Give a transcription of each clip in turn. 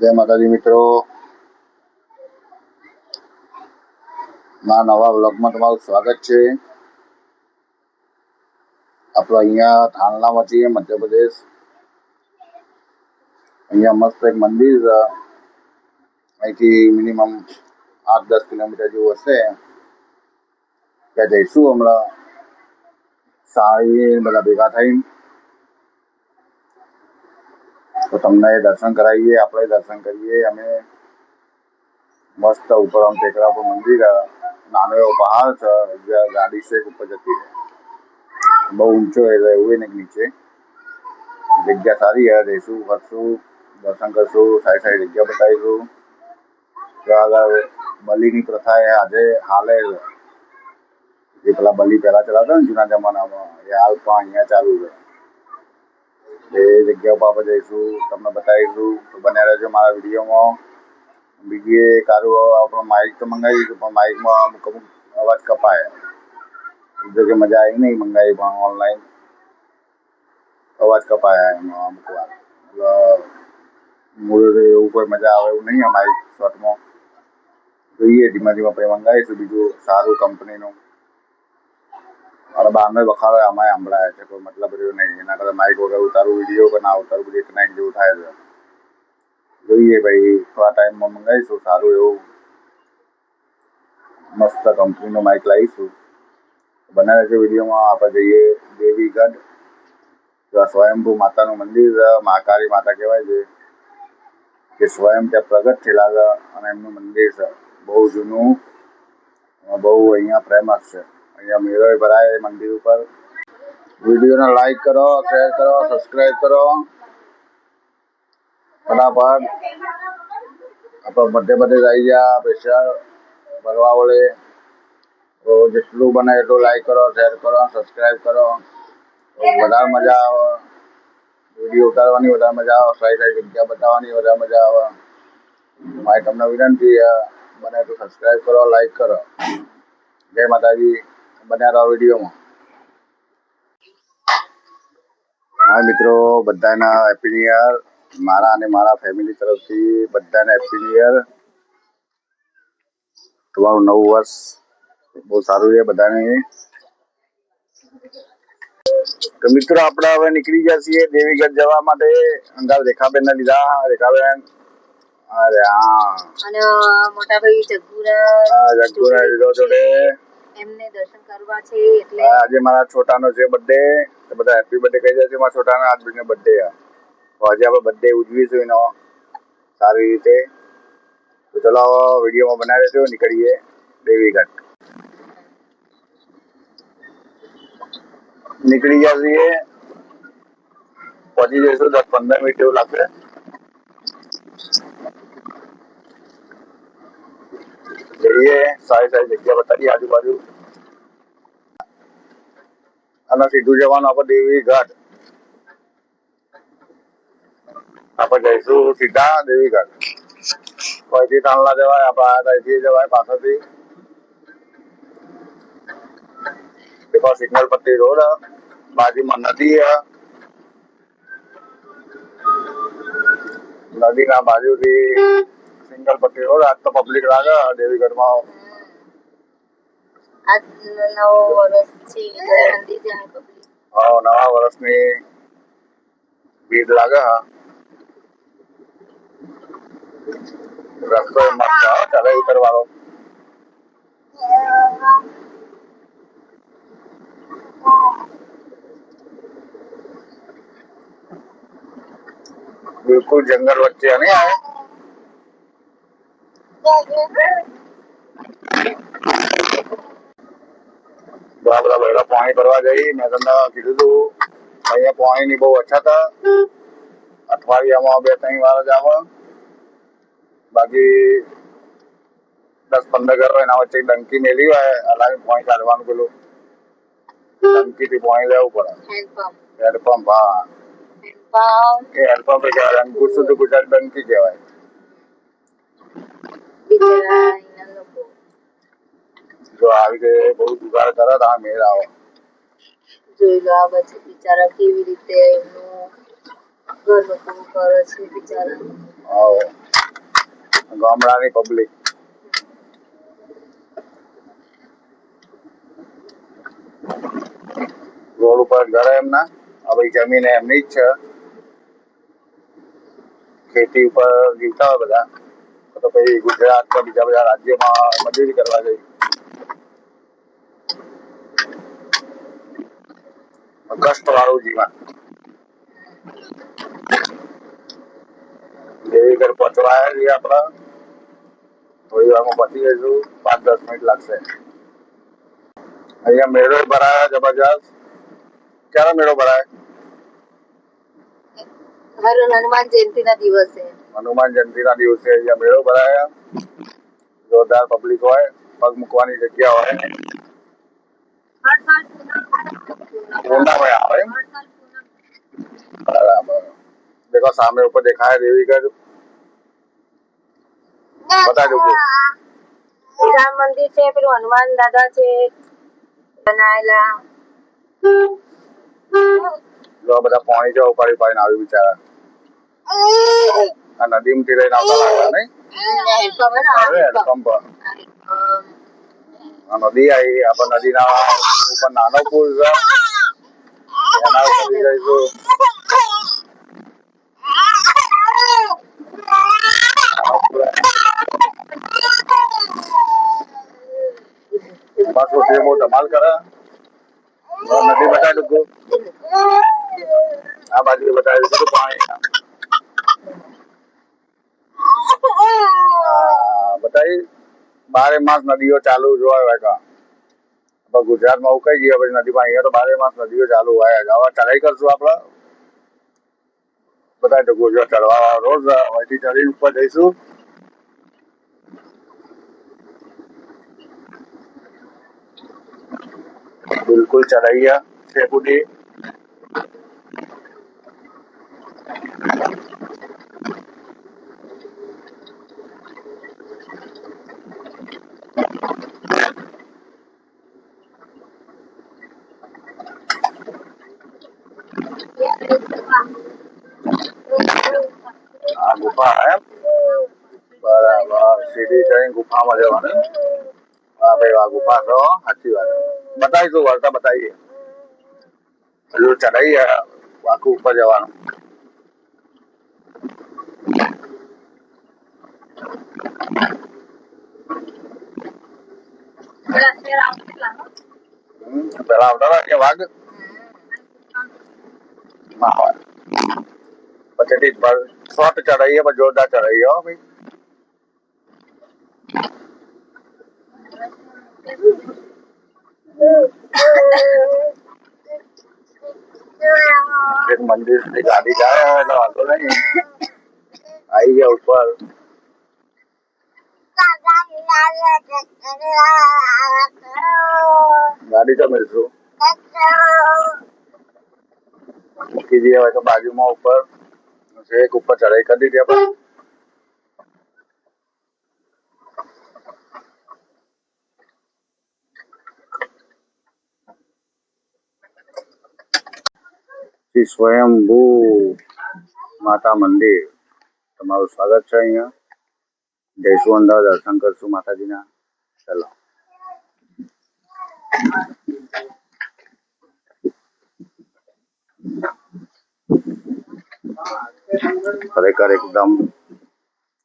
જય માતાજી મિત્રો, મારા નવા વ્લોગમાં તમારું સ્વાગત છે. આપણે અહીંયા થાનલામાં છીએ, મધ્યપ્રદેશ. અહીંયા મસ્ત એક મંદિર છે. અહીંથી મિનિમમ 8-10 કિલોમીટર જેવું હશે. ત્યાં જઈશું હમણાં સાંજે બધા ભેગા થઈને. તો તમને દર્શન કરાવીએ, આપણે દર્શન કરીએ. અમે મસ્ત ઉપર આમ ટેકરા પર મંદિર, નાનો એવો પહાડ છે જ્યાં ગાડી છે ઉપર જતી રહે. બહુ ઊંચો એટલે એવું ને નીચે જગ્યા સારી છે. જઈશું, ફરશું, દર્શન કરશું, સારી સારી જગ્યા બતાવીશું. ત્યાં આગળ બલિની પ્રથા એ આજે હાલે જે પેલા બલિ પહેલા ચલાવતા ને જૂના જમાનામાં, એ હાલ પણ અહીંયા ચાલુ છે. એ જગ્યા ઉપર આપણે જઈશું, તમને બતાવીશું. તો બન્યા રહેજો મારા વિડીયોમાં. બીજી એક આપણો માઇક તો મંગાવી દીધું, પણ માઇકમાં અમુક અવાજ કપાય. જો કે મજા આવી નહીં મંગાવી, પણ ઓનલાઈન અવાજ કપાયા એમાં અમુક વાર. મૂળ એવું કોઈ મજા આવે એવું નહીં. માઇક શોર્ટમાં જોઈએ, ધીમા ધીમા પછી મંગાવીશું બીજું સારું કંપનીનું. અને બહારનો વખાડો આમાં સંભળાય છે, કોઈ મતલબ રહ્યો નહીં. એના કરતાં માઇક વગર ઉતારું વિડીયો કે ના ઉતારું, બધું એક નાઇટ જેવું થાય છે. જોઈએ ભાઈ, થોડા ટાઈમમાં મંગાવીશું સારું એવું મસ્ત કંપનીનું માઇક લાવીશું. બનાવે છે વિડીયોમાં. આપણે જઈએ દેવીગઢ, ત્યાં સ્વયંભૂ માતાનું મંદિર છે. મહાકાળી માતા કહેવાય છે, જે સ્વયં ત્યાં પ્રગટ થયેલા છે. અને એમનું મંદિર છે બહુ જૂનું, બહુ અહીંયા ફેમસ છે. અહીંયા મેળો ભરાય મંદિર ઉપર. વિડીયોને લાઈક કરો, શેર કરો, સબસ્ક્રાઈબ કરો ફટાફટ. આપણે મધ્યપ્રદેશ આવી ગયા સ્પેશિયલ ફરવા વળે. તો જેટલું બને એટલું લાઈક કરો, શેર કરો, સબસ્ક્રાઈબ કરો. વધારે મજા આવે. વિડીયો ઉતારવાની વધારે મજા આવે. સારી સારી જગ્યા બતાવવાની વધારે મજા આવે. મારી તમને વિનંતી બને તો સબસ્ક્રાઈબ કરો, લાઈક કરો. જય માતાજી. બન્યા રહો વિડીયોમાં. હા મિત્રો, બધાના હેપી ન્યુ યર. મારા અને મારા ફેમિલી તરફથી બધાને હેપી ન્યુ યર. તમારું નવું વર્ષ બહુ સારું છે બધાને. તો મિત્રો, આપણે હવે નીકળી ગયા છીએ દેવીગઢ જવા માટે. અંગાર રેખાબેન ને લીધા. રેખાબેન, અરે હા, અને મોટા ભાઈ જગ્ગુને લીધો જોડે. એમને દર્શન કરવા છે એટલે આજે મારા છોટાનો છે બર્થડે. તો બધા હેપી બર્થડે કહી દેજો મારા છોટાના. આજ બીજો બર્થડે છે. તો આજે આપણે બર્થડે ઉજવીશું એનો સારી રીતે. તો ચલો વિડીયોમાં બનાવી રહેજો. નીકળીએ દેવીગઢ. નીકળી ગયા છીએ. પહોંચી જઈશું 10-15 મિનિટ જેવું લાગશે. જઈએ, સારી સારી જગ્યા બતાવીએ આજુબાજુ. અને સીધું જવાનું આપણે દેવીગઢ. આપણે જઈશું સીધા દેવીગઢ. અહીંથી થાનલા જવાય, આપણે અહીંથી જવાય પાછળથી. देखो सिग्नल पट्टी रोड है, बाजू में नदी है. नदी ना बाजू થી સિગ્નલ પટ્ટી રોડ. આજ તો પબ્લિક લાગે દેવીગઢમાં. આજ નવો વર્ષ છે નવા વર્ષની ભીડ લાગે. રસ્તો મસ્ત ચઢાઈ ઉતરવાળો. बिल्कुल जंगल वच्चे नहीं आए. બધા બધા પાણી ભરવા જઈ. મેં તમને કીધું હતું અહીંયા પાણીની બહુ અછત. અઠવાડિયામાં 2-3 વાર જ આવે. બાકી 10-15 ઘર એના વચ્ચે ડંકી મેલી હોય, હલાવી પાણી કાઢવાનું. પેલું ડંકીથી પાણી લેવું પડે. હેન્ડપંપ. હા, એ હેન્ડપંપ કહેવાય. શુદ્ધ ગુજરાત ડંકી કહેવાય. જો આવી રીતે બહુ જુગાડ કરે તો આ મેળ આવે. જોઈ લો આ પછી બિચારા કેવી રીતે એમનું ઘરનું કામ કરે છે બિચારા. હા, ગામડાની પબ્લિક. રોડ ઉપર ઘર એમના, હવે જમીન એમની જ છે. ખેતી ઉપર જીવતા હોય બધા, તો પછી ગુજરાત કે બીજા બધા રાજ્યોમાં મજૂરી કરવા જઈ. કષ્ટ વાળું જીવન. એવી ઘર પહોંચવાયા છીએ આપડા, થોડી વારમાં પહોંચી જઈશું, 5-10 મિનિટ લાગશે. અહીંયા મેળો ભરાયા જબરજસ્ત. ક્યારે મેળો ભરાય? હનુમાન જયંતિ ના દિવસે. હનુમાન જયંતિ ના દિવસે અહીંયા મેળો ભરાયા. જોરદાર પબ્લિક હોય, પગ મૂકવાની જગ્યા હોય. પૂર્ણિમામાં આવે. બરાબર. देखो सामने ऊपर देखा है देवीगढ़, बता दो રામ મંદિર છે, પેલું હનુમાન દાદા છે બનાયેલા. જો બધા પાણી જો ઉપાડી પાડીને આવી બિચારા. આ નદીમાંથી લઈને આવતા લાગતા નહીં? હેન્ડપંપ. આ નદી આવી, આપણે નદીના ઉપર નાનો પુલ છે, એના ઉપર જઈશું. બસ वो बो धमाल करे और नदी बता दो आ बाजू बता दो तो पानी बताइए 12 मास नदियों चालू जो है का ગુજરાતમાં આવું કઈ ગયા પછી નદીમાં અહીંયા તો 12 માસ નદીઓ ચાલુ હોય. હવે ચઢાઈ કરશું આપણે, બધા ગુજરાત ચડવા રોજ અહીંથી ચડીને ઉપર જઈશું. बिल्कुल चढ़ाइया 6 फुटी. આ ગુફા એમ બરાબર. સીધી ચડીને ગુફામાં જવાનું. હા ભાઈ આ ગુફા છો, સાચી વાત. બતાવીશું વળતા બતાવીએ. હજુ ચઢાઈએ આખું ઉપર જવાનું. પેલા આવતા હતા કે વાઘ પછી શોર્ટ ચઢાઈએ પણ જોરદાર ચઢાઈએ હો ભાઈ. એક મંદિર થી ગાડી જાય એટલે વાંધો નહીં, આવી ગયા ઉપર. ગાડી તો મિલશું મૂકી દઈએ હોય તો બાજુમાં ઉપર એક ઉપર ચઢાઈ કરી દીધી આપણે. શ્રી સ્વયંભૂ માતા મંદિર, તમારું સ્વાગત છે. અહીંયા જઈશું અંદર, દર્શન કરશું માતાજીના. ચલો ખરેખર એકદમ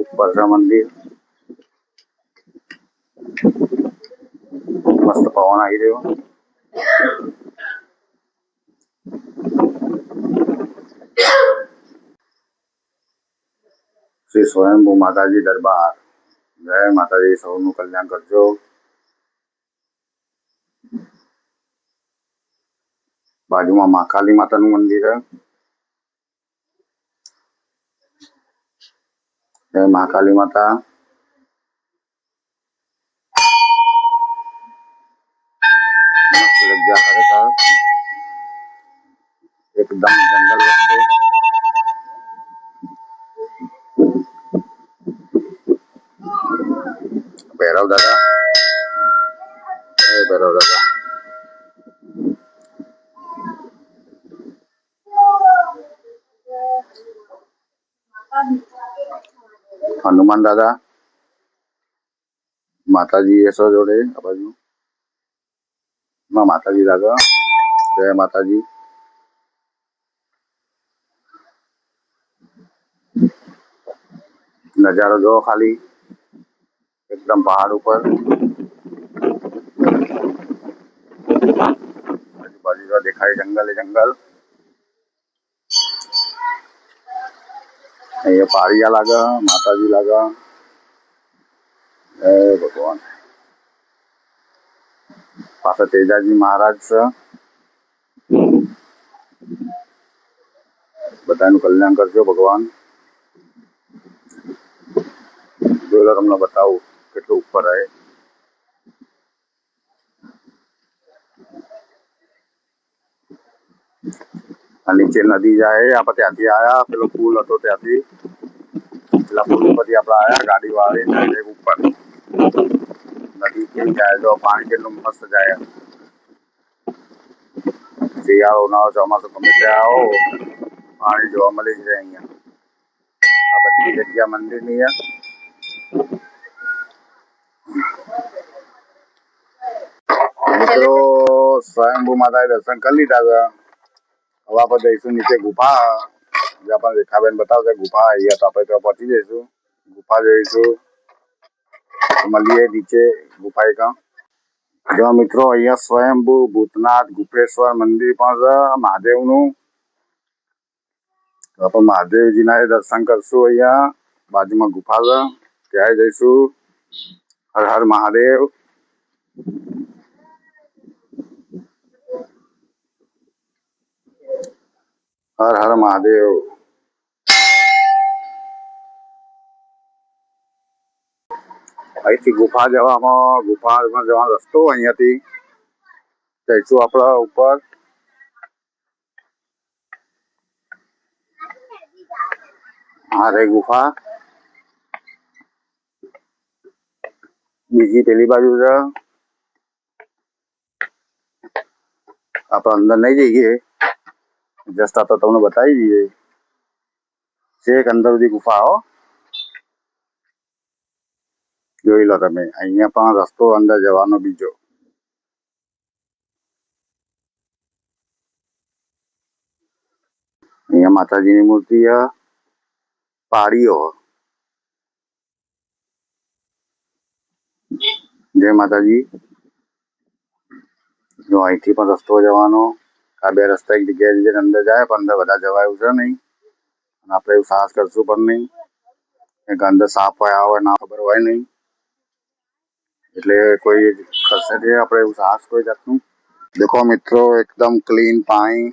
ઉપર છે મંદિર. મસ્ત પવન આવી રહ્યો. શ્રી સ્વયંભૂ માતાજી દરબાર. જય માતાજી, સૌનું કલ્યાણ કરજો. બાજુમાં મહાકાલી માતાનું મંદિર છે. જય મહાકાલી માતા. મસ્ત જગ્યા ખરેખર, એકદમ જંગલ વચ્ચે. ભૈરવ દાદા, ભૈરવ દાદા. હનુમાન દાદા, માતાજી એસો જોડે આ બાજુ માતાજી દાદા, જય માતાજી. નજારો જો ખાલી એકદમ પહાડ ઉપર, આજુબાજુ દેખાય જંગલ જંગલ. અહીંયા પાળિયા લાગે, માતાજી લાગે. જય ભગવાન. પાછા તેજાજી મહારાજ છે. બધાનું કલ્યાણ કરજો ભગવાન. જોઈ લો, તમને બતાવું કેટલું ઉપર આવે. આ નીચે નદી જાય, આપણે ત્યાંથી આયા, પેલો પુલ હતો ત્યાંથી, પેલા પુલ ઉપરથી આપણે આયા, ગાડી વાળી ઉપર નદી કેવી જાય, જો પાણી કેટલું મસ્ત જાય. શિયાળો ઉનાળો ચોમાસું ગમે ત્યાં આવો, પાણી જોવા મળી જાય અહીંયા. આ બધી જગ્યા મંદિરની છે. મિત્રો સ્વયંભૂ માતાએ દર્શન કરી લીધા હતા. હવે આપણે જઈશું નીચે ગુફા, જે આપણને રેખાબેન બતાવશે ગુફા. અહીંયા તો આપણે ત્યાં પહોંચી જઈશું, ગુફા જોઈશું, મળીએ નીચે ગુફા કા. જો મિત્રો અહીંયા સ્વયંભૂ ભૂતનાથ ગુફેશ્વર મંદિર પણ છે મહાદેવનું. તો આપણે મહાદેવજીના દર્શન કરશું. અહીંયા બાજુમાં ગુફા છે, ત્યાં જઈશું. હર હર મહાદેવ. હર હર મહાદેવ. અહીંથી ગુફા જવાનો રસ્તો અહીંયાથી જઈશું આપણે ઉપર. આ રે ગુફા, બીજી પેલી બાજુ છે. આપણે અંદર નહીં જઈએ, જસ્ટ આ તો તમને બતાવી દઈએ. છેક અંદર સુધી ગુફા હો, જોઈ લો તમે. અહીંયા પણ રસ્તો અંદર જવાનો બીજો. અહીંયા માતાજીની મૂર્તિ છે, પાડીઓ. જય માતાજી. જો અહીંથી પણ રસ્તો જવાનો. આ બે રસ્તા એક જગ્યાએ અંદર જાય, પણ અંદર બધા જવાયું છે નહીં. અને આપણે એવું સાહસ કરશું પણ નહીં, કે અંદર સાપ હોય હોય ના ખબર હોય નહીં, એટલે કોઈ કરશે નહીં આપણે એવું સાહસ કોઈ જાતનું. દેખો મિત્રો, એકદમ ક્લીન પાણી,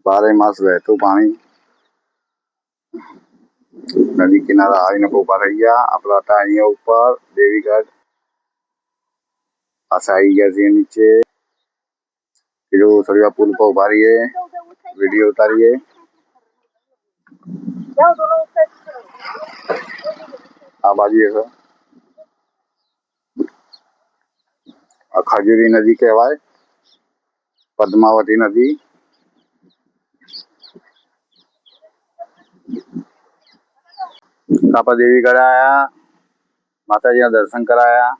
12 માસ વહેતું પાણી. નદી કિનારા આવીને ઉભા રહી ગયા. આપણે હતા અહીંયા ઉપર દેવીગઢ, પાછા આવી ગયા છીએ નીચે. થોડી વાર પુલ પર ઉભા રહીએ, વિડીયો ઉતારીએ. આ બાજુ છે આ ખજૂરી નદી કહેવાય, પદ્માવતી નદી. આપણે દેવીગઢ આવ્યા, માતાજીના દર્શન કરાયા.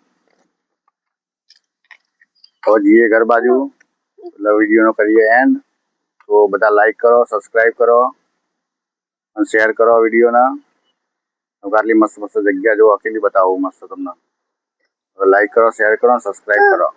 હવે જઈએ ઘર બાજુ. એટલે વિડીયોનો કરીએ એન્ડ. તો બધા લાઈક કરો, સબસ્ક્રાઈબ કરો અને શેર કરો વિડીયોના. આટલી મસ્ત મસ્ત જગ્યા જો અકેલી બતાવું મસ્ત તમને. લાઈક કરો, શેર કરો, સબસ્ક્રાઈબ કરો.